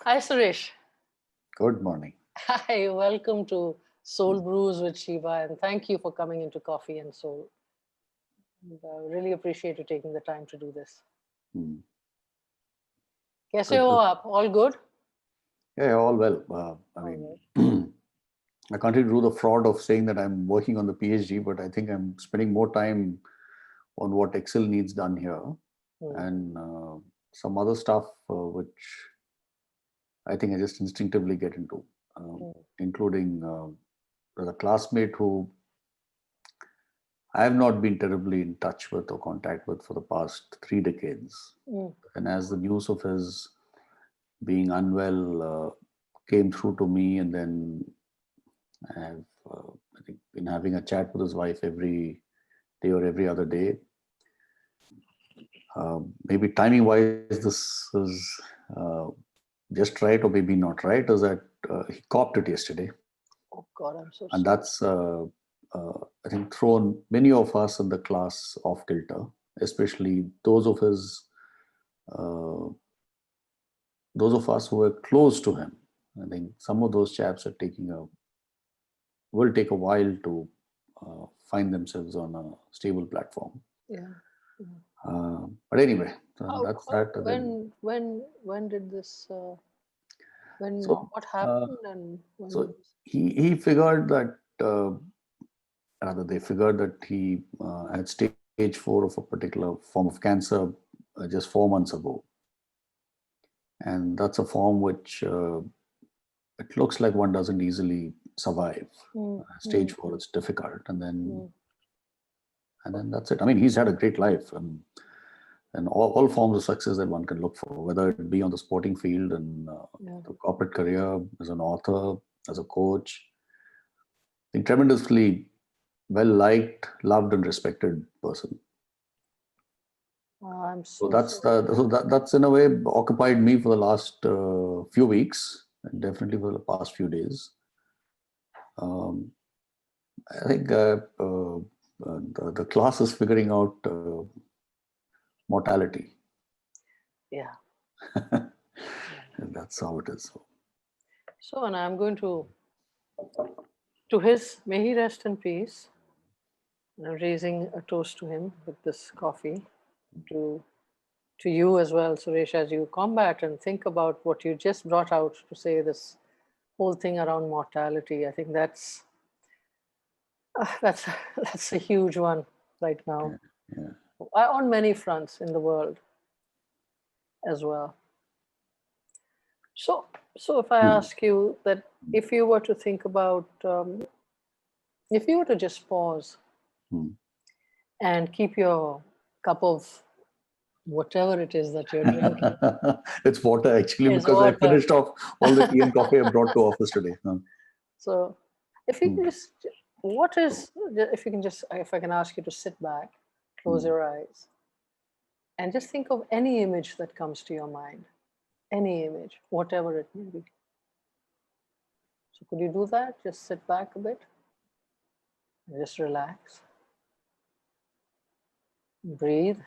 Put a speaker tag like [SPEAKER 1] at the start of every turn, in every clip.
[SPEAKER 1] Hi, Suresh.
[SPEAKER 2] Good morning.
[SPEAKER 1] Hi, welcome to SoulBrews with Sheba, and thank you for coming into Coffee and Soul. And, really appreciate you taking the time to do this.
[SPEAKER 2] Hmm.
[SPEAKER 1] Kaise
[SPEAKER 2] Good,
[SPEAKER 1] ho
[SPEAKER 2] good.
[SPEAKER 1] aap? All good?
[SPEAKER 2] Yeah, all well.
[SPEAKER 1] All right.
[SPEAKER 2] I can't really do the fraud of saying that I'm working on the PhD, but I think I'm spending more time on what Excel needs done here
[SPEAKER 1] Hmm.
[SPEAKER 2] and some other stuff which I think I just instinctively get into,
[SPEAKER 1] Hmm.
[SPEAKER 2] including the classmate who I have not been terribly in touch with or contact with for the past 3 decades.
[SPEAKER 1] Hmm.
[SPEAKER 2] And as the news of his being unwell came through to me, and then I have, I think, been having a chat with his wife every day or every other day. Maybe timing wise, this is just right, or maybe not right, is that he copped it yesterday.
[SPEAKER 1] Oh God, I'm so
[SPEAKER 2] And
[SPEAKER 1] sorry.
[SPEAKER 2] that's, I think, thrown many of us in the class off kilter, especially uh, those of us who were close to him. I think some of those chaps are will take a while to find themselves on a stable platform.
[SPEAKER 1] Yeah. Yeah.
[SPEAKER 2] But anyway, that's
[SPEAKER 1] How,
[SPEAKER 2] that. And then,
[SPEAKER 1] when did this,
[SPEAKER 2] so,
[SPEAKER 1] what
[SPEAKER 2] uh,
[SPEAKER 1] happened and when
[SPEAKER 2] so
[SPEAKER 1] did this?
[SPEAKER 2] he figured that, rather they figured that he had stage 4 of a particular form of cancer just 4 months ago, and that's a form which it looks like one doesn't easily survive.
[SPEAKER 1] Hmm. Hmm.
[SPEAKER 2] Stage 4, it's difficult,
[SPEAKER 1] Hmm.
[SPEAKER 2] and then that's it. I mean, he's had a great life. And all forms of success that one can look for, whether it be on the sporting field and
[SPEAKER 1] Yeah.
[SPEAKER 2] the corporate career, as an author, as a coach. I think tremendously well liked, loved, and respected person.
[SPEAKER 1] I'm
[SPEAKER 2] So
[SPEAKER 1] so sorry.
[SPEAKER 2] that's in a way occupied me for the last few weeks, and definitely for the past few days. Um, I think the class is figuring out mortality.
[SPEAKER 1] Yeah.
[SPEAKER 2] And that's how it is.
[SPEAKER 1] So, and I'm going to his, may he rest in peace. I'm raising a toast to him with this coffee. To to you as well, Suresh, as you combat and think about what you just brought out to say this whole thing around mortality. I think that's that's a huge one right now,
[SPEAKER 2] Yeah, yeah.
[SPEAKER 1] on many fronts in the world as well. So, so if I
[SPEAKER 2] Hmm.
[SPEAKER 1] ask you that, if you were to think about, if you were to just pause
[SPEAKER 2] Hmm.
[SPEAKER 1] and keep your cup of whatever it is that you're drinking,
[SPEAKER 2] It's water actually,
[SPEAKER 1] is
[SPEAKER 2] because I
[SPEAKER 1] water.
[SPEAKER 2] finished off all the tea and coffee I brought to office today.
[SPEAKER 1] So, if you
[SPEAKER 2] Hmm.
[SPEAKER 1] can just, what is, if you can just, if I can ask you to sit back, close
[SPEAKER 2] Hmm.
[SPEAKER 1] your eyes, and just think of any image that comes to your mind, any image, whatever it may be. So, could you do that? Just sit back a bit and just relax, breathe,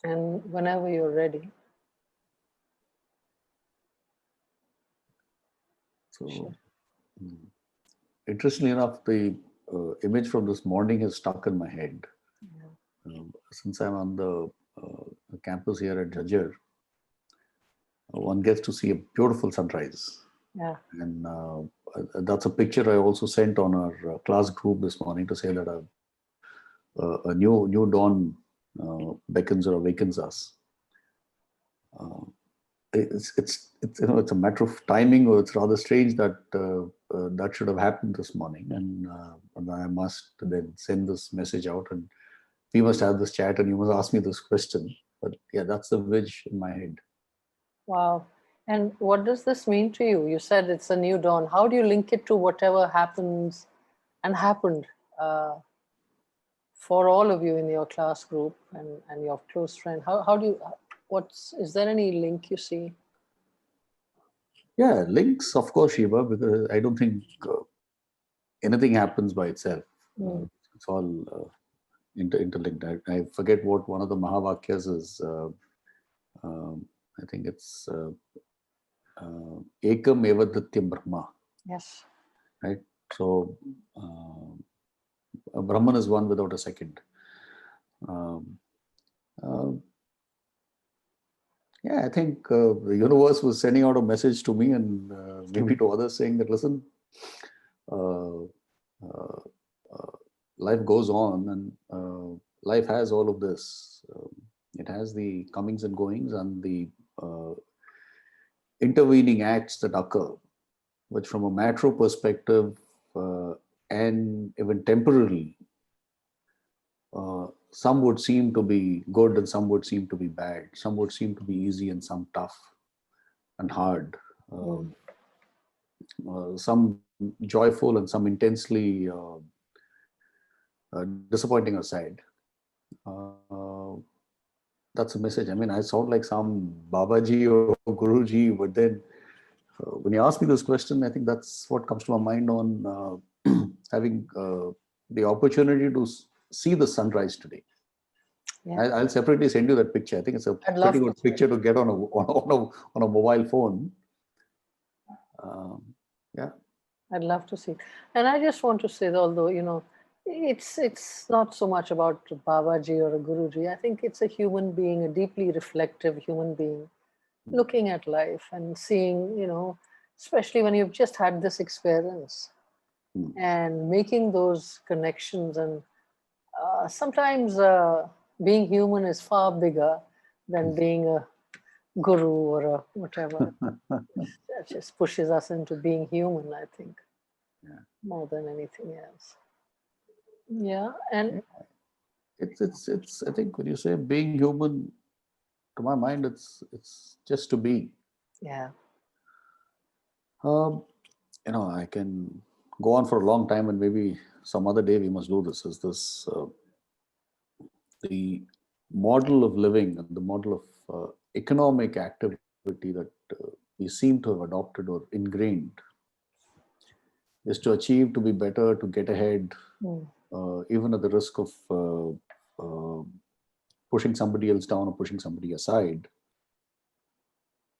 [SPEAKER 1] and whenever you're ready,
[SPEAKER 2] So, interestingly enough, the image from this morning is stuck in my head. Since I'm on the campus here at Jajjar, one gets to see a beautiful sunrise.
[SPEAKER 1] yeah,
[SPEAKER 2] And that's a picture I also sent on our class group this morning to say that a new dawn beckons or awakens us. It's it's a matter of timing, or it's rather strange that that should have happened this morning, and I must then send this message out, and we must have this chat, and you must ask me this question. But yeah, that's the image in my head.
[SPEAKER 1] wow. And what does this mean to you? You said it's a new dawn. How do you link it to whatever happens and happened for all of you in your class group and your close friend? How do you? is there any link you see?
[SPEAKER 2] Yeah, links, of course, Sheba, because I don't think anything happens by itself. It's all interlinked. I forget what one of the Mahavakyas is. I think it's Ekam Evadatyam Brahma,
[SPEAKER 1] Yes.
[SPEAKER 2] right? So Brahman is one without a second. Um, uh, yeah, I think the universe was sending out a message to me and maybe to others saying that, listen, uh, uh, life goes on and life has all of this. It has the comings and goings and the intervening acts that occur, which from a macro perspective and even temporarily, some would seem to be good and some would seem to be bad. Some would seem to be easy and some tough and hard. Some joyful and some intensely disappointing aside. That's a message. I mean, I sound like some Babaji or Guruji, but then when you ask me this question, I think that's what comes to my mind on having the opportunity to see the sunrise today.
[SPEAKER 1] Yeah.
[SPEAKER 2] I'll separately send you that picture. I think it's a pretty good picture to get on a mobile phone. Yeah.
[SPEAKER 1] I'd love to see. And I just want to say, although, it's not so much about Babaji or a Guruji. I think it's a human being, a deeply reflective human being, looking at life and seeing, especially when you've just had this experience and making those connections. And sometimes being human is far bigger than being a guru or a whatever. That just pushes us into being human, I think, more than anything else. Yeah, and
[SPEAKER 2] it's. I think when you say being human, to my mind, it's just to be.
[SPEAKER 1] yeah,
[SPEAKER 2] I can go on for a long time, and maybe some other day we must do this. Is this the model of living and the model of economic activity that we seem to have adopted or ingrained is to achieve, to be better, to get ahead, even at the risk of pushing somebody else down or pushing somebody aside,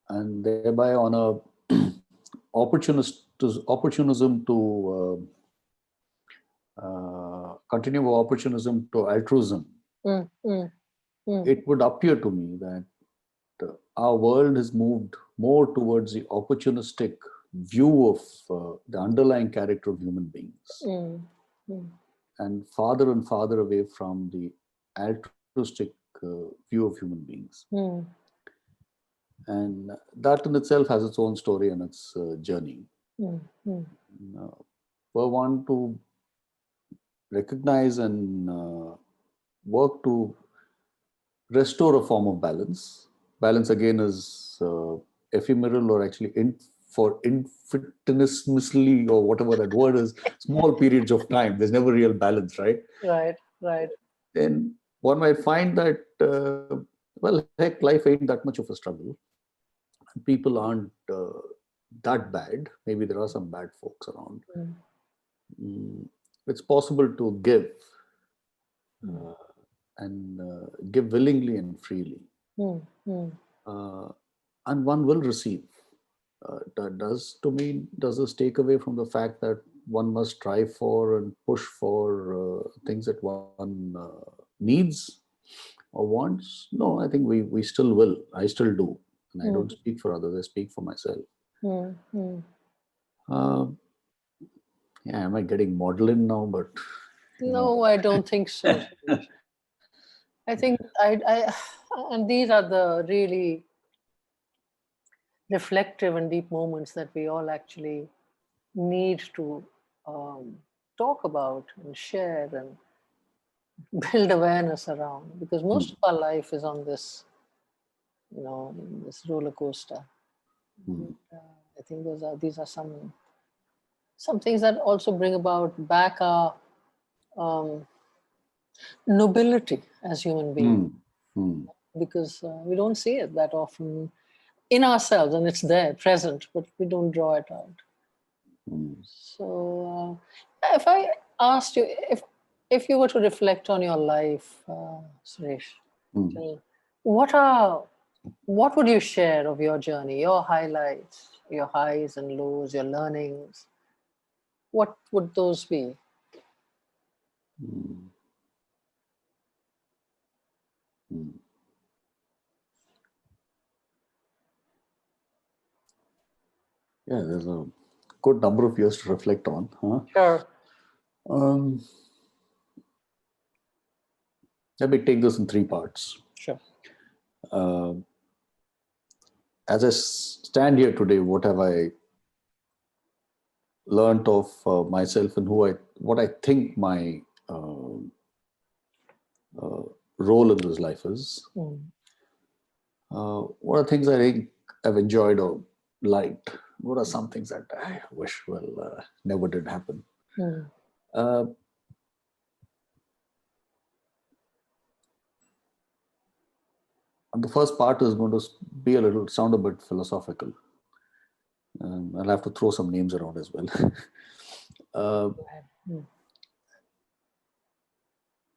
[SPEAKER 2] and thereby on a opportunism to continue opportunism to altruism. It would appear to me that our world has moved more towards the opportunistic view of the underlying character of human beings and farther away from the altruistic view of human beings. And that in itself has its own story and its journey. For one to recognize and work to restore a form of balance. Balance again is ephemeral or actually for infinitesimally or whatever that word is, small periods of time. There's never real balance, right?
[SPEAKER 1] Right.
[SPEAKER 2] Then one might find that, well, heck, life ain't that much of a struggle. People aren't that bad. Maybe there are some bad folks around. It's possible to give and give willingly and freely. And one will receive. Does this take away from the fact that one must strive for and push for things that one needs or wants? No, I think we still will. I still do. And I don't speak for others, I speak for myself. Yeah, am I getting maudlin now? But
[SPEAKER 1] no, I don't think so. I think and these are the really reflective and deep moments that we all actually need to talk about and share and build awareness around, because most of our life is on this, in this roller coaster. And, I think these are some things that also bring about back our nobility as human beings. because we don't see it that often in ourselves, and it's there, present, but we don't draw it out. So, if I asked you, if you were to reflect on your life, Suresh, what would you share of your journey, your highlights, your highs and lows, your learnings? What would those be?
[SPEAKER 2] Yeah, there's a good number of years to reflect on.
[SPEAKER 1] Sure.
[SPEAKER 2] Let me take this in three parts.
[SPEAKER 1] Sure.
[SPEAKER 2] As I stand here today, what have I learned of myself and what I think my role in this life is? What are things I think I've enjoyed or liked? What are some things that I wish never did happen? And the first part is going to sound a bit philosophical. I'll have to throw some names around as well.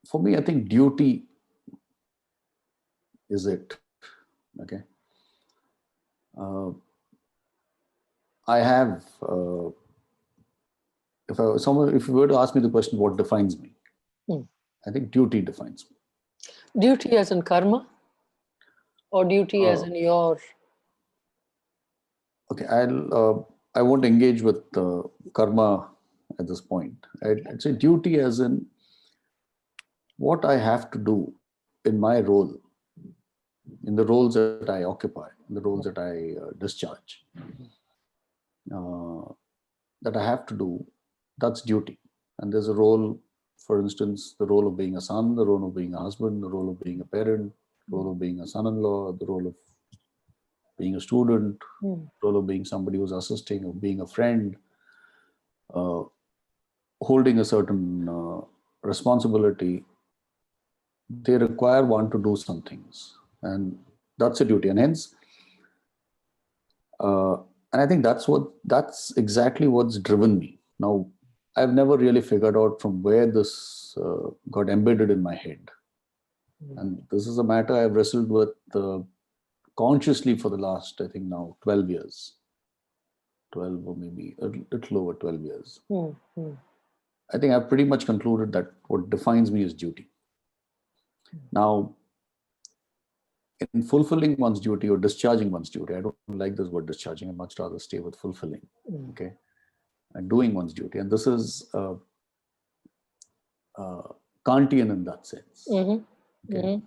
[SPEAKER 2] For me, I think duty is it. Okay. I have, if you were to ask me the question, what defines me? I think duty defines me.
[SPEAKER 1] Duty as in karma? Or duty as in your...
[SPEAKER 2] Okay, I won't engage with karma at this point. I'd say duty as in what I have to do in my role, in the roles that I occupy, in the roles that I discharge, that I have to do, that's duty. And there's a role, for instance, the role of being a son, the role of being a husband, the role of being a parent, the role of being a son-in-law, the role of being a student, role of being somebody who's assisting, or being a friend, holding a certain responsibility. They require one to do some things, and that's a duty. And hence, and I think that's exactly what's driven me. Now, I've never really figured out from where this got embedded in my head. And this is a matter I've wrestled with consciously for the last, I think now, 12 years. 12 or maybe a little over 12 years. I think I've pretty much concluded that what defines me is duty. Now, in fulfilling one's duty or discharging one's duty, I don't like this word discharging. I'd much rather stay with fulfilling. Okay. And doing one's duty. And this is Kantian in that sense. Okay.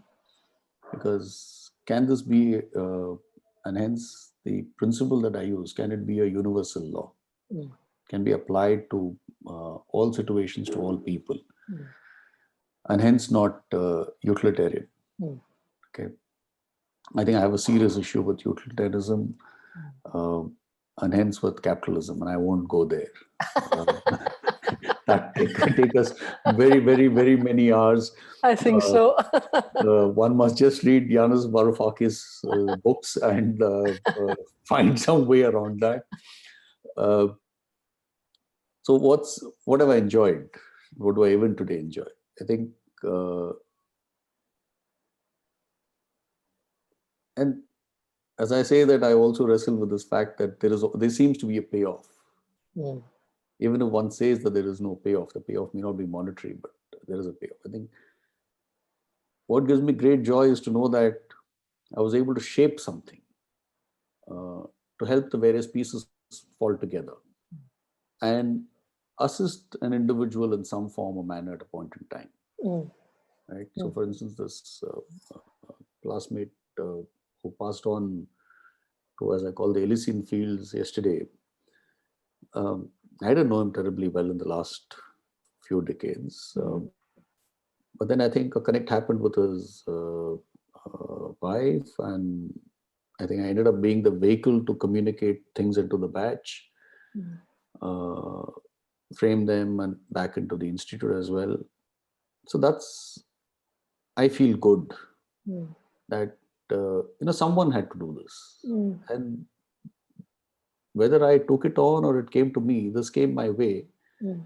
[SPEAKER 2] Because can this be, and hence the principle that I use, can it be a universal law? Can be applied to all situations, to all people, and hence not utilitarian. Okay. I think I have a serious issue with utilitarianism, and hence with capitalism, and I won't go there. That could take us very, very, very many hours.
[SPEAKER 1] I think so.
[SPEAKER 2] One must just read Yanis Varoufakis' books and find some way around that. So what have I enjoyed? What do I even today enjoy? I think, and as I say that, I also wrestle with this fact that there seems to be a payoff. Even if one says that there is no payoff, the payoff may not be monetary, but there is a payoff. I think what gives me great joy is to know that I was able to shape something to help the various pieces fall together and assist an individual in some form or manner at a point in time. Right. So, for instance, this classmate who passed on to, as I call, the Elysian fields yesterday, I didn't know him terribly well in the last few decades. But then I think a connect happened with his wife, and I think I ended up being the vehicle to communicate things into the batch, frame them and back into the institute as well. So I feel good that someone had to do this.
[SPEAKER 1] Mm.
[SPEAKER 2] And whether I took it on or it came to me, this came my way.
[SPEAKER 1] Mm.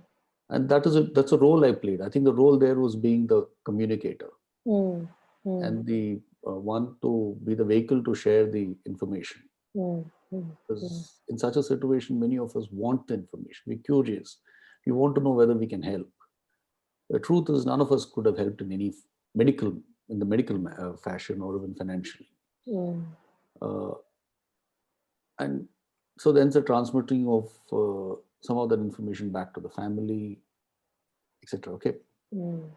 [SPEAKER 2] And that's a role I played. I think the role there was being the communicator
[SPEAKER 1] Mm. Mm.
[SPEAKER 2] and the one to be the vehicle to share the information.
[SPEAKER 1] Mm. Mm.
[SPEAKER 2] Because in such a situation, many of us want the information. We're curious. We want to know whether we can help. The truth is, none of us could have helped in any medical, in the medical fashion or even financially.
[SPEAKER 1] Mm.
[SPEAKER 2] Uh, and so then the transmitting of some of that information back to the family, etc. Okay.
[SPEAKER 1] Mm.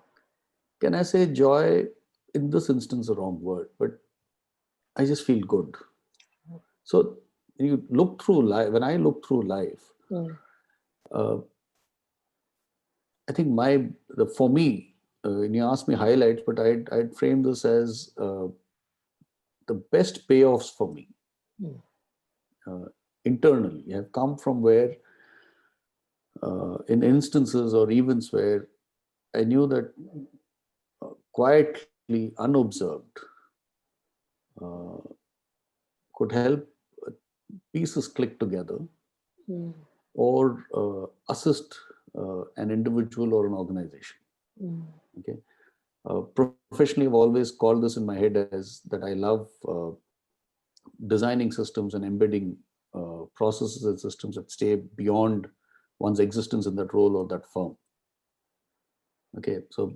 [SPEAKER 2] Can I say joy? In this instance, a wrong word, but I just feel good. So when you look through life, when I look through life,
[SPEAKER 1] Mm.
[SPEAKER 2] uh, I think for me, when you ask me highlights, but I'd frame this as the best payoffs for me
[SPEAKER 1] Mm.
[SPEAKER 2] internally have come from where, in instances or events where I knew that quietly, unobserved, uh, could help pieces click together
[SPEAKER 1] Mm.
[SPEAKER 2] or assist an individual or an organization.
[SPEAKER 1] Mm.
[SPEAKER 2] Okay. Professionally, I've always called this in my head as that I love designing systems and embedding processes and systems that stay beyond one's existence in that role or that firm. Okay, so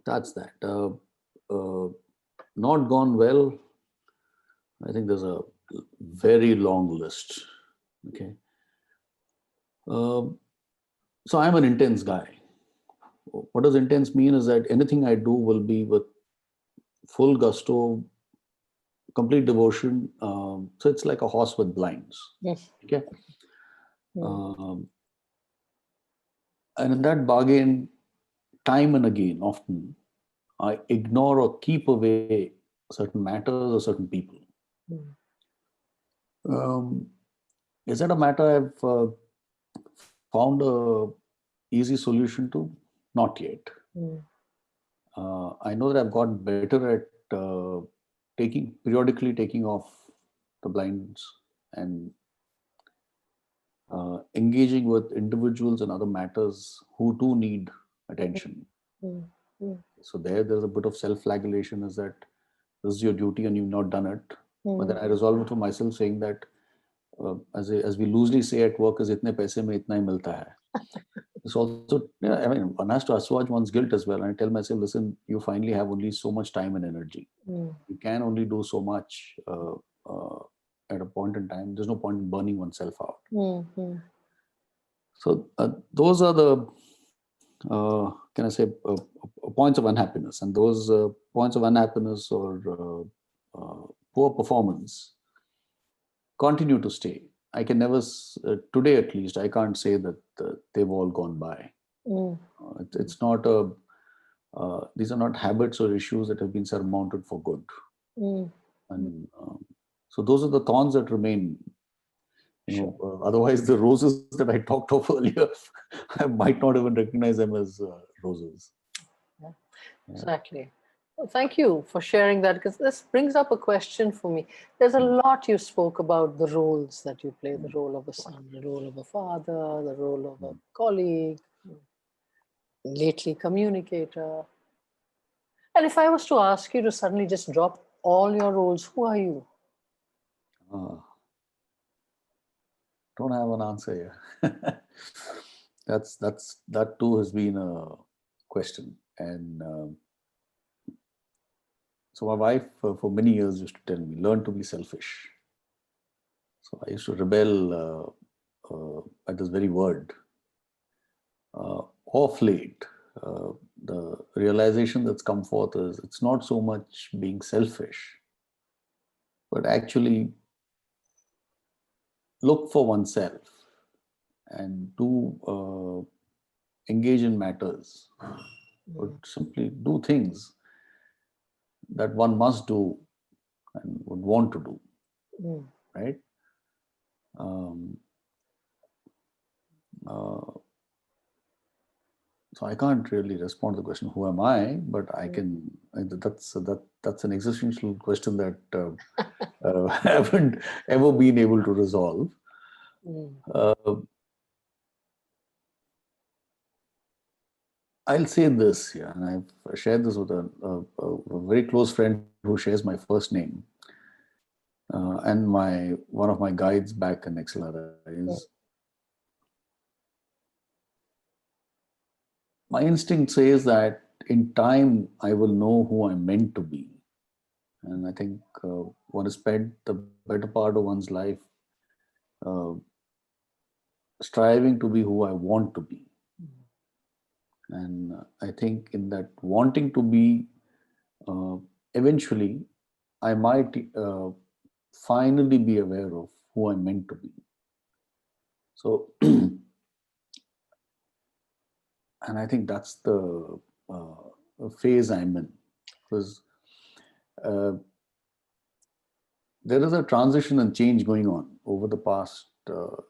[SPEAKER 2] that's that. Not gone well. I think there's a very long list. Okay, um, so I'm an intense guy. What does intense mean is that anything I do will be with full gusto, complete devotion. So it's like a horse with blinds.
[SPEAKER 1] Yes.
[SPEAKER 2] Okay.
[SPEAKER 1] Mm.
[SPEAKER 2] And in that bargain, time and again, often I ignore or keep away certain matters or certain people.
[SPEAKER 1] Mm.
[SPEAKER 2] Um, is that a matter I've found a easy solution to? Not yet.
[SPEAKER 1] Mm.
[SPEAKER 2] I know that I've gotten better at periodically taking off the blinds and engaging with individuals and other matters who do need attention.
[SPEAKER 1] Mm. Mm.
[SPEAKER 2] So there's a bit of self-flagellation, is that this is your duty and you've not done it. But then
[SPEAKER 1] Mm.
[SPEAKER 2] I resolve it for myself, saying that as we loosely say at work, is itne paise mein itna hi milta hai. It's also, yeah, I mean, one has to assuage one's guilt as well. And I tell myself, listen, you finally have only so much time and energy.
[SPEAKER 1] Mm.
[SPEAKER 2] You can only do so much uh, at a point in time. There's no point in burning oneself out.
[SPEAKER 1] Mm. Mm.
[SPEAKER 2] So those are the, can I say, points of unhappiness. And those points of unhappiness or poor performance continue to stay. I can never, today at least, I can't say that they've all gone by.
[SPEAKER 1] Mm.
[SPEAKER 2] It's not these are not habits or issues that have been surmounted for good.
[SPEAKER 1] Mm.
[SPEAKER 2] And so those are the thorns that remain.
[SPEAKER 1] Sure.
[SPEAKER 2] Otherwise, the roses that I talked of earlier, I might not even recognize them as roses.
[SPEAKER 1] Yeah.
[SPEAKER 2] Yeah.
[SPEAKER 1] Exactly. Well, thank you for sharing that, because this brings up a question for me. There's a lot you spoke about the roles that you play, the role of a son, the role of a father, the role of a colleague, lately communicator. And if I was to ask you to suddenly just drop all your roles, who are you?
[SPEAKER 2] Uh, don't have an answer here. That too has been a question. And so my wife for many years used to tell me, learn to be selfish. So I used to rebel at this very word. Off late, uh, the realization that's come forth is it's not so much being selfish, but actually look for oneself and do engage in matters, but simply do things that one must do and would want to do,
[SPEAKER 1] Mm.
[SPEAKER 2] right? Um, uh, So I can't really respond to the question, who am I? But I can, that's an existential question that I haven't ever been able to resolve. Uh, I'll say this, yeah, and I've shared this with a very close friend who shares my first name, and one of my guides back in XLRI is, my instinct says that in time I will know who I'm meant to be. And I think one has spent the better part of one's life uh, striving to be who I want to be. And I think in that wanting to be, eventually I might finally be aware of who I'm meant to be. So, and I think that's the phase I'm in, because there is a transition and change going on over the past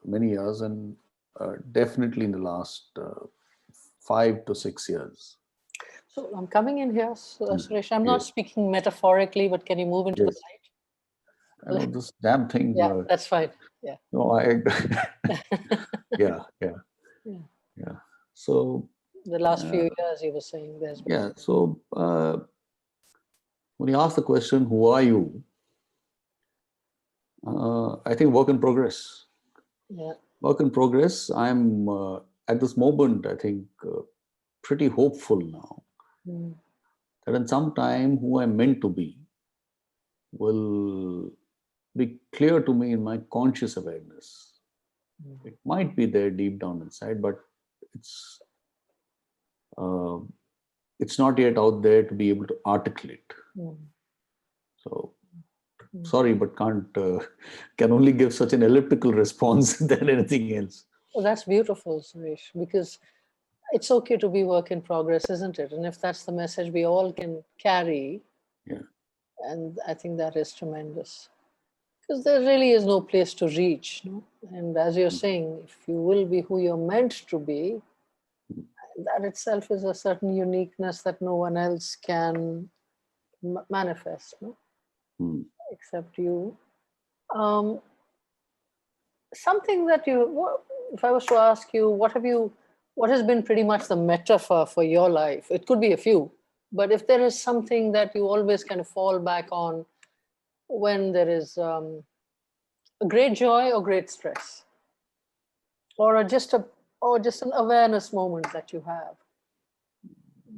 [SPEAKER 2] many years, and definitely in the last 5 to 6 years.
[SPEAKER 1] So I'm coming in here, Suresh. I'm not
[SPEAKER 2] Yes.
[SPEAKER 1] speaking metaphorically, but can you move into the
[SPEAKER 2] Yes.
[SPEAKER 1] light?
[SPEAKER 2] I know this damn thing.
[SPEAKER 1] Yeah, that's fine. Yeah.
[SPEAKER 2] No, yeah. So
[SPEAKER 1] The last few years, you were saying there's been.
[SPEAKER 2] yeah. So when you ask the question, "Who are you?" I think work in progress.
[SPEAKER 1] Yeah.
[SPEAKER 2] Work in progress. I'm at this moment, I think, pretty hopeful now that in some time who I'm meant to be will be clear to me in my conscious awareness. It might be there deep down inside, but it's uh, it's not yet out there to be able to articulate. So sorry, but can only give such an elliptical response than anything else.
[SPEAKER 1] Well, that's beautiful, Suresh, because it's okay to be work in progress, isn't it? And if that's the message we all can carry,
[SPEAKER 2] Yeah.
[SPEAKER 1] and I think that is tremendous. Because there really is no place to reach. No? And as you're saying, if you will be who you're meant to be, that itself is a certain uniqueness that no one else can manifest, no? Except you. Um, Something that if I was to ask you, what has been pretty much the metaphor for your life? It could be a few, but if there is something that you always kind of fall back on when there is a great joy or great stress, or just an awareness moment that you have,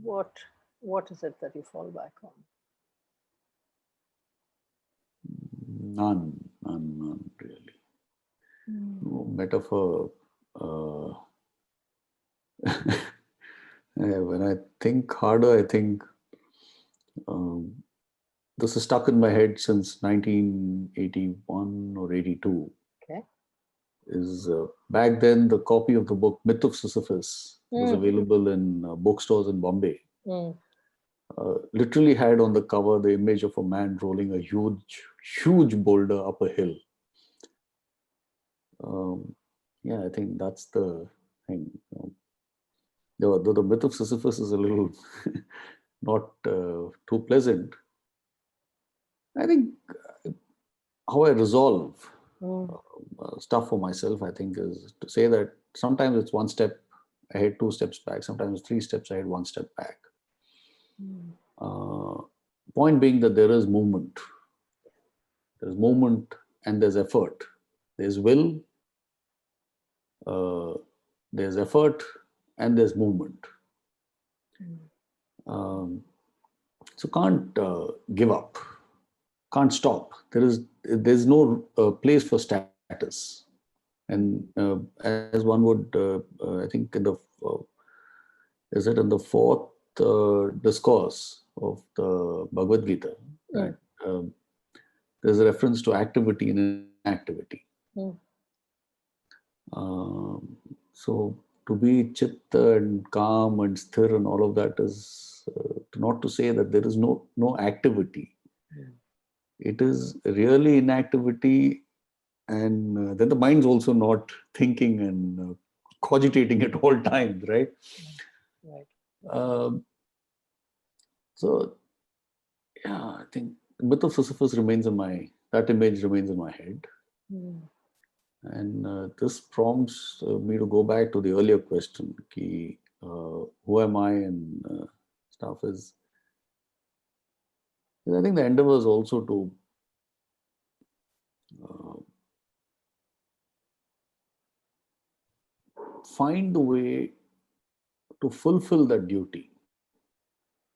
[SPEAKER 1] what is it that you fall back on?
[SPEAKER 2] None really. No metaphor. When I think harder, I think this is stuck in my head since 1981 or 82.
[SPEAKER 1] Okay.
[SPEAKER 2] Is back then the copy of the book Myth of Sisyphus was available in bookstores in Bombay. Literally had on the cover the image of a man rolling a huge boulder up a hill. Yeah, I think that's the thing. The Myth of Sisyphus is a little not too pleasant. I think how I resolve stuff for myself, I think, is to say that sometimes it's one step ahead, 2 steps back, sometimes 3 steps ahead, 1 step back. Point being that there is movement. There's movement and there's effort. There's will, there's effort, and there's movement. So can't give up, can't stop. There's no place for status. And as one would, I think, in the is it in the fourth discourse of the Bhagavad Gita, that there's a reference to activity and inactivity. So to be chitta and calm and sthir and all of that is not to say that there is no activity. It is really inactivity, and then the mind's also not thinking and cogitating at all times, right?
[SPEAKER 1] Right.
[SPEAKER 2] Um, so yeah, I think myth of Sisyphus remains in that image remains in my head.
[SPEAKER 1] Mm.
[SPEAKER 2] And this prompts me to go back to the earlier question, who am I and stuff I think the endeavor is also to uh, find the way to fulfill that duty.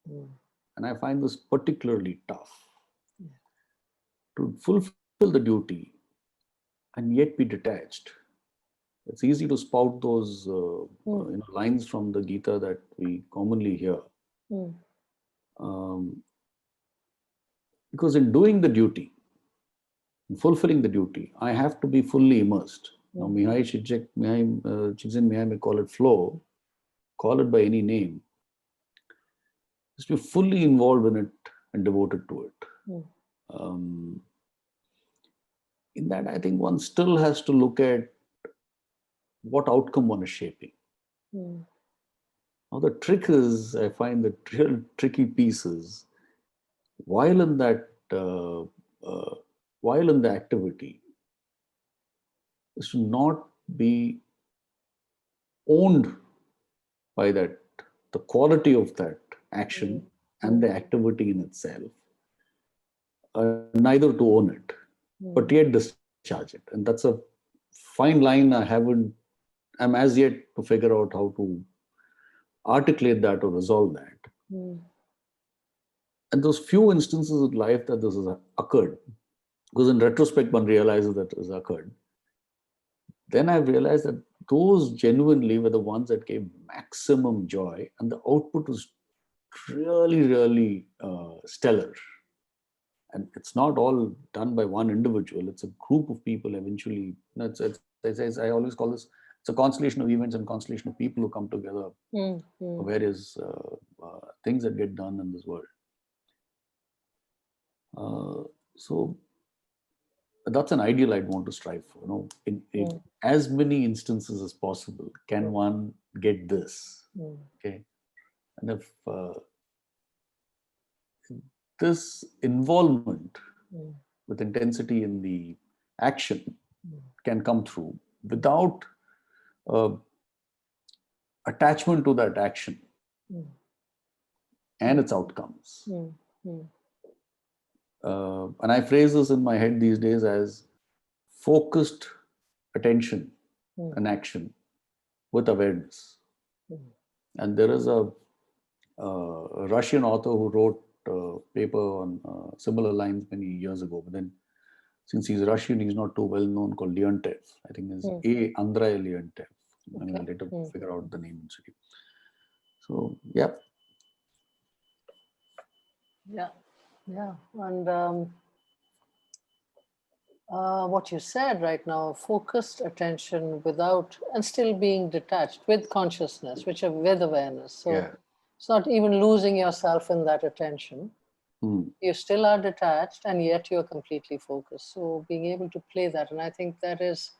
[SPEAKER 1] Mm.
[SPEAKER 2] And I find this particularly tough
[SPEAKER 1] Yeah.
[SPEAKER 2] to fulfill the duty and yet be detached. It's easy to spout those
[SPEAKER 1] Mm.
[SPEAKER 2] lines from the Gita that we commonly hear.
[SPEAKER 1] Mm.
[SPEAKER 2] Um, because in doing the duty, in fulfilling the duty, I have to be fully immersed. Now,
[SPEAKER 1] Mm.
[SPEAKER 2] Chinzin Mihai may call it flow, call it by any name, is to be fully involved in it and devoted to it.
[SPEAKER 1] Mm.
[SPEAKER 2] Um, in that, I think one still has to look at what outcome one is shaping.
[SPEAKER 1] Mm.
[SPEAKER 2] Now, the trick is, I find the real tricky piece is while in that, while in the activity, is to not be owned by the quality of that
[SPEAKER 1] Mm.
[SPEAKER 2] action and
[SPEAKER 1] Mm.
[SPEAKER 2] the activity in itself, neither to own it, but
[SPEAKER 1] Mm.
[SPEAKER 2] yet discharge it. And that's a fine line I'm as yet to figure out how to articulate that or resolve that.
[SPEAKER 1] Mm.
[SPEAKER 2] And those few instances of life that this has occurred, because in retrospect, one realizes that it has occurred. Then I've realized that those genuinely were the ones that gave maximum joy, and the output was really, really stellar. And it's not all done by one individual; it's a group of people. Eventually, I always call this, it's a constellation of events and constellation of people who come together
[SPEAKER 1] Mm.
[SPEAKER 2] for
[SPEAKER 1] Mm.
[SPEAKER 2] various things that get done in this world. So that's an ideal I'd want to strive for. In
[SPEAKER 1] Mm.
[SPEAKER 2] as many instances as possible, can one get this?
[SPEAKER 1] Mm.
[SPEAKER 2] Okay, and if this involvement
[SPEAKER 1] Mm.
[SPEAKER 2] with intensity in the action
[SPEAKER 1] Mm.
[SPEAKER 2] can come through without uh, attachment to that action
[SPEAKER 1] Mm.
[SPEAKER 2] and its outcomes.
[SPEAKER 1] Mm. Mm.
[SPEAKER 2] And I phrase this in my head these days as focused attention
[SPEAKER 1] Mm.
[SPEAKER 2] and action with awareness.
[SPEAKER 1] Mm.
[SPEAKER 2] And there is a Russian author who wrote a paper on similar lines many years ago. But then, since he's Russian, he's not too well known, called Leontev. I think it's
[SPEAKER 1] Mm.
[SPEAKER 2] A. Andrei Leontev. I mean, I'll
[SPEAKER 1] Okay.
[SPEAKER 2] later
[SPEAKER 1] Mm.
[SPEAKER 2] figure out the name and city. So, yeah.
[SPEAKER 1] Yeah. Yeah. And what you said right now, focused attention without, and still being detached with consciousness, with awareness. So
[SPEAKER 2] Yeah.
[SPEAKER 1] it's not even losing yourself in that attention.
[SPEAKER 2] Mm.
[SPEAKER 1] You still are detached and yet you're completely focused. So being able to play that, and I think that is,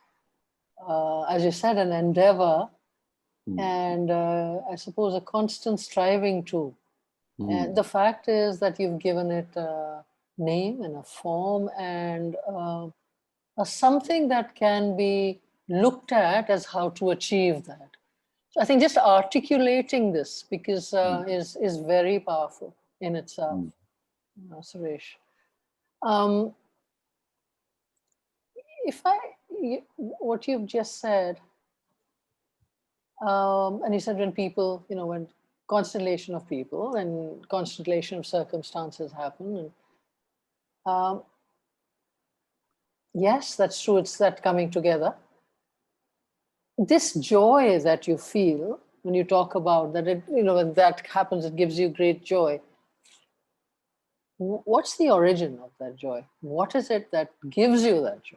[SPEAKER 1] as you said, an endeavor and I suppose a constant striving to. And the fact is that you've given it a name and a form and something that can be looked at as how to achieve that. So I think just articulating this because is very powerful in itself, Suresh. Um, if what you've just said, and you said when people, when constellation of people and constellation of circumstances happen, and um, yes, that's true. It's that coming together. This joy that you feel when you talk about that, when that happens, it gives you great joy. What's the origin of that joy? What is it that gives you that joy?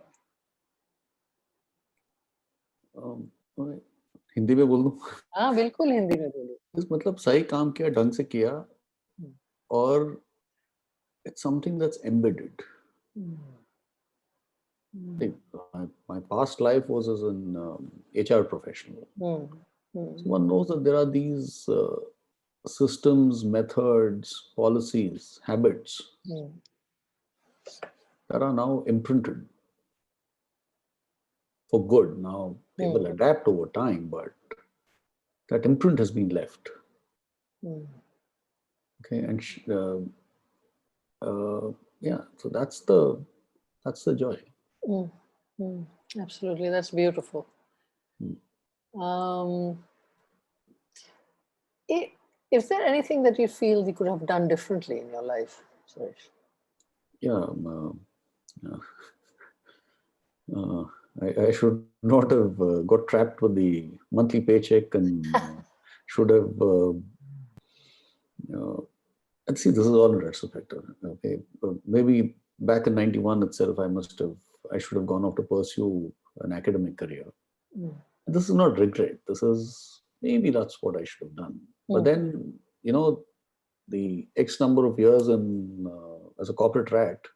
[SPEAKER 2] Hindi में बोल दूं?
[SPEAKER 1] हाँ बिल्कुल हिंदी में बोलिए.
[SPEAKER 2] मतलब सही काम किया, ढंग से किया, और it's something that's embedded. My past life was as an HR professional. So one knows that there are these systems, methods, policies, habits that are now imprinted for good. Now they will adapt over time, but that imprint has been left. Okay, and yeah, so that's the joy.
[SPEAKER 1] Absolutely, that's beautiful. Is there anything that you feel you could have done differently in your life, Suresh?
[SPEAKER 2] Yeah, I should not have got trapped with the monthly paycheck and should have. And see, this is all in retrospect. Okay, maybe back in '91 itself, I should have gone off to pursue an academic career. This is not regret. This is maybe that's what I should have done. But then, the X number of years as a corporate rat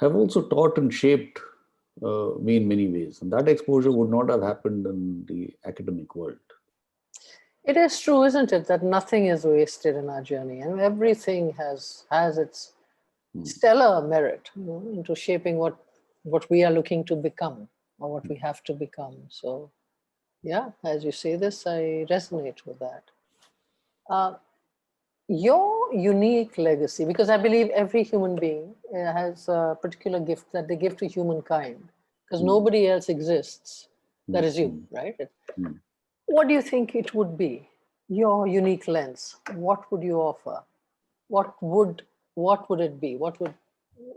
[SPEAKER 2] have also taught and shaped me in many ways. And that exposure would not have happened in the academic world.
[SPEAKER 1] It is true, isn't it, that nothing is wasted in our journey, and everything has its stellar merit into shaping what we are looking to become or what we have to become. So, yeah, as you say this, I resonate with that. Your unique legacy, because I believe every human being has a particular gift that they give to humankind, because nobody else exists. That is you, right? What do you think it would be? Your unique lens. What would you offer? What would it be? What would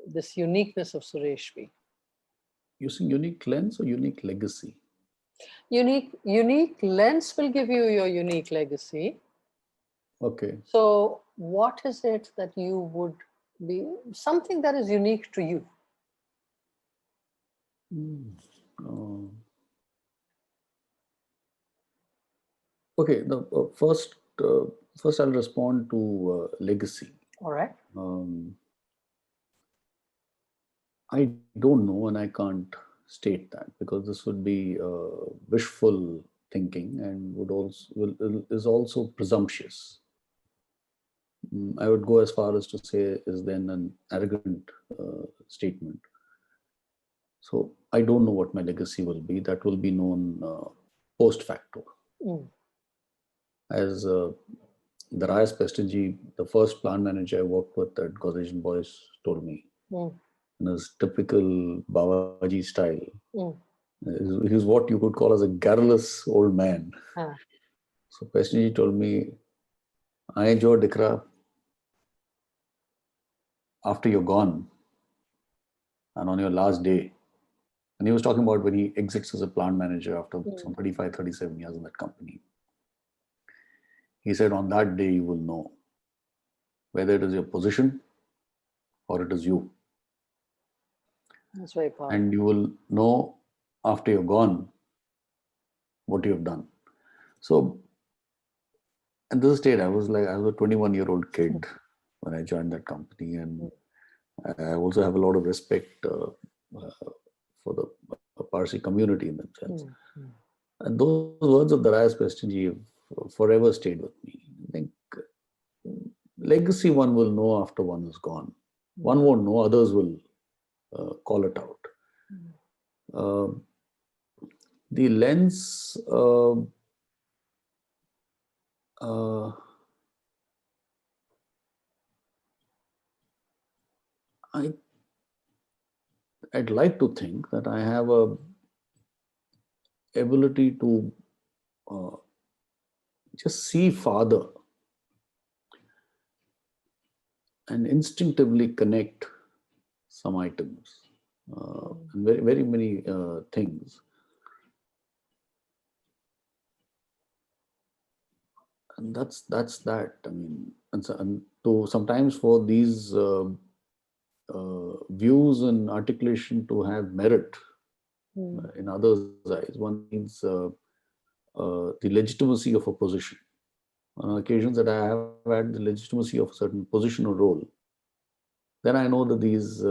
[SPEAKER 1] this uniqueness of Suresh be?
[SPEAKER 2] Using unique lens or unique legacy?
[SPEAKER 1] Unique lens will give you your unique legacy.
[SPEAKER 2] Okay.
[SPEAKER 1] So what is it that you would be, something that is unique to you?
[SPEAKER 2] Okay, the first I'll respond to legacy.
[SPEAKER 1] All right.
[SPEAKER 2] I don't know, and I can't state that because this would be wishful thinking and is also presumptuous. I would go as far as to say is then an arrogant statement. So I don't know what my legacy will be. That will be known post facto. As the Rayas Pestinji, the first plant manager I worked with at Causation Boys, told me, in his typical Babaji style, he was what you could call as a garrulous old man. So Pestinji told me, "I Joe Dikra, after you're gone and on your last day," and he was talking about when he exits as a plant manager after some 35, 37 years in that company. He said, on that day, you will know whether it is your position or it is you.
[SPEAKER 1] That's very powerful.
[SPEAKER 2] And you will know after you're gone what you have done. So at this stage, I was a 21-year-old kid when I joined that company. And I also have a lot of respect for the Parsi community in that sense. And those words of the Rayas Pestinji have forever stayed with me. I think legacy one will know after one is gone. One won't know, others will call it out. The lens, I'd like to think that I have a ability to just see farther and instinctively connect some items and very, very many things. And that's that. I mean, and to sometimes for these views and articulation to have merit in others' eyes, one needs the legitimacy of a position. On occasions that I have had the legitimacy of a certain position or role, then I know that these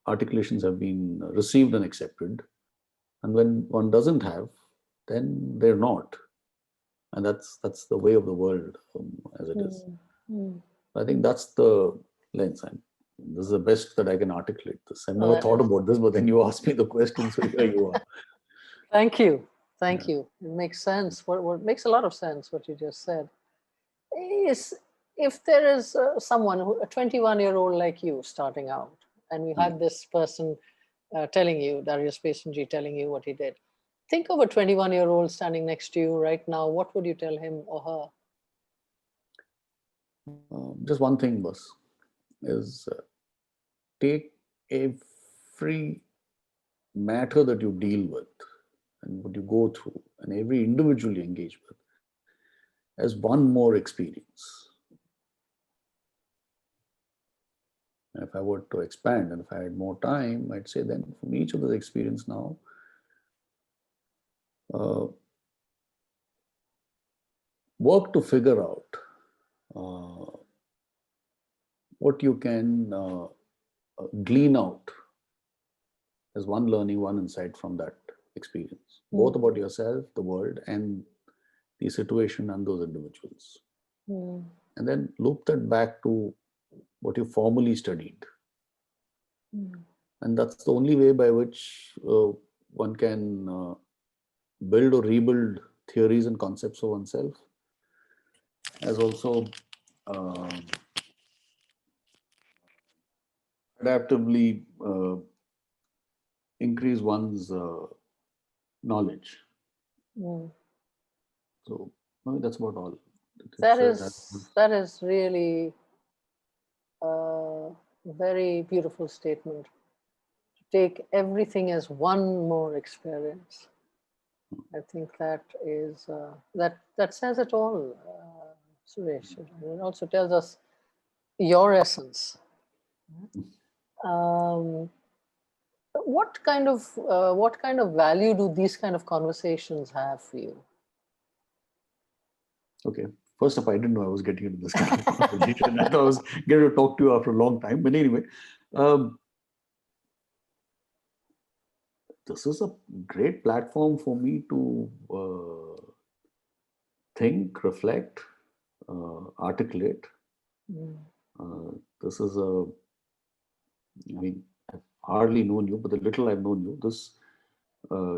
[SPEAKER 2] articulations have been received and accepted. And when one doesn't have, then they're not. And that's the way of the world as it is. I think that's the lens. And this is the best that I can articulate this. I've never thought about this, but then you asked me the question, so here you are.
[SPEAKER 1] Thank you. Thank you. It makes sense. What makes a lot of sense, what you just said, is if there is someone, a 21-year-old like you starting out, and you had this person telling you, Darius Pasenji telling you what he did. Think of a 21-year-old standing next to you right now. What would you tell him or her?
[SPEAKER 2] Just one thing, boss, is take every matter that you deal with and what you go through and every individual you engage with as one more experience. And if I were to expand and if I had more time, I'd say then from each of those experience now, work to figure out what you can glean out as one learning, one insight from that experience, both about yourself, the world, and the situation and those individuals. And then loop that back to what you formally studied. And that's the only way by which one can build or rebuild theories and concepts of oneself, as also adaptively increase one's knowledge. So that's about all.
[SPEAKER 1] That is really a very beautiful statement. To take everything as one more experience. I think that is that says it all, Suresh. It also tells us your essence. What kind of value do these kind of conversations have for you?
[SPEAKER 2] Okay. First up, I didn't know I was getting into this kind of conversation. I thought I was going to talk to you after a long time. But anyway, this is a great platform for me to think, reflect, articulate. This is I mean, I've hardly known you, but the little I've known you,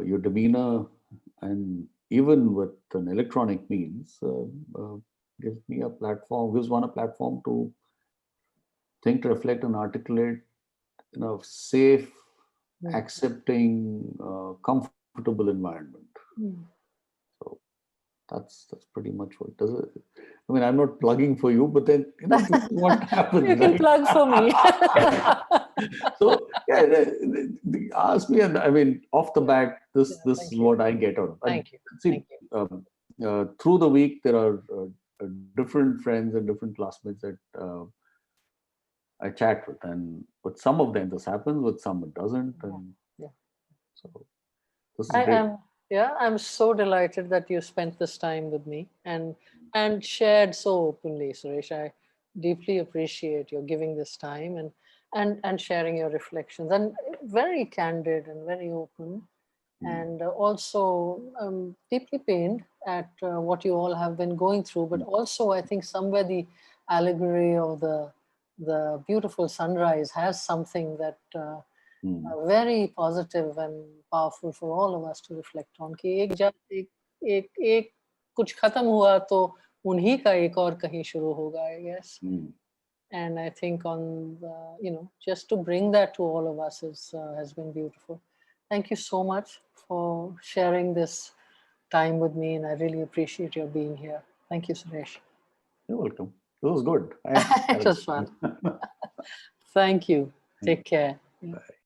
[SPEAKER 2] your demeanor, and even with an electronic means, gives one a platform to think, reflect, and articulate in a safe, accepting, comfortable environment. So that's pretty much what does it. I mean, I'm not plugging for you, but then this is what happens.
[SPEAKER 1] You can
[SPEAKER 2] right?
[SPEAKER 1] plug for me.
[SPEAKER 2] So yeah, they ask me, and I mean, off the bat, this is what I get out of.
[SPEAKER 1] Thank you.
[SPEAKER 2] See, through the week, there are different friends and different classmates that I chat with, and with some of them this happens, with some it doesn't, and so this is great.
[SPEAKER 1] I'm so delighted that you spent this time with me and shared so openly, Suresh. I deeply appreciate your giving this time and sharing your reflections, and very candid and very open, and also deeply pained at what you all have been going through, but also I think somewhere the allegory of the beautiful sunrise has something that very positive and powerful for all of us to reflect on. कि एक कुछ खत्म हुआ तो उन्हीं का एक और कहीं शुरू होगा, I guess. And I think on just to bring that to all of us has been beautiful. Thank you so much for sharing this time with me, and I really appreciate your being here. Thank you, Suresh.
[SPEAKER 2] You're welcome. It was good.
[SPEAKER 1] It was fun. Thank you. Take care.
[SPEAKER 2] Bye.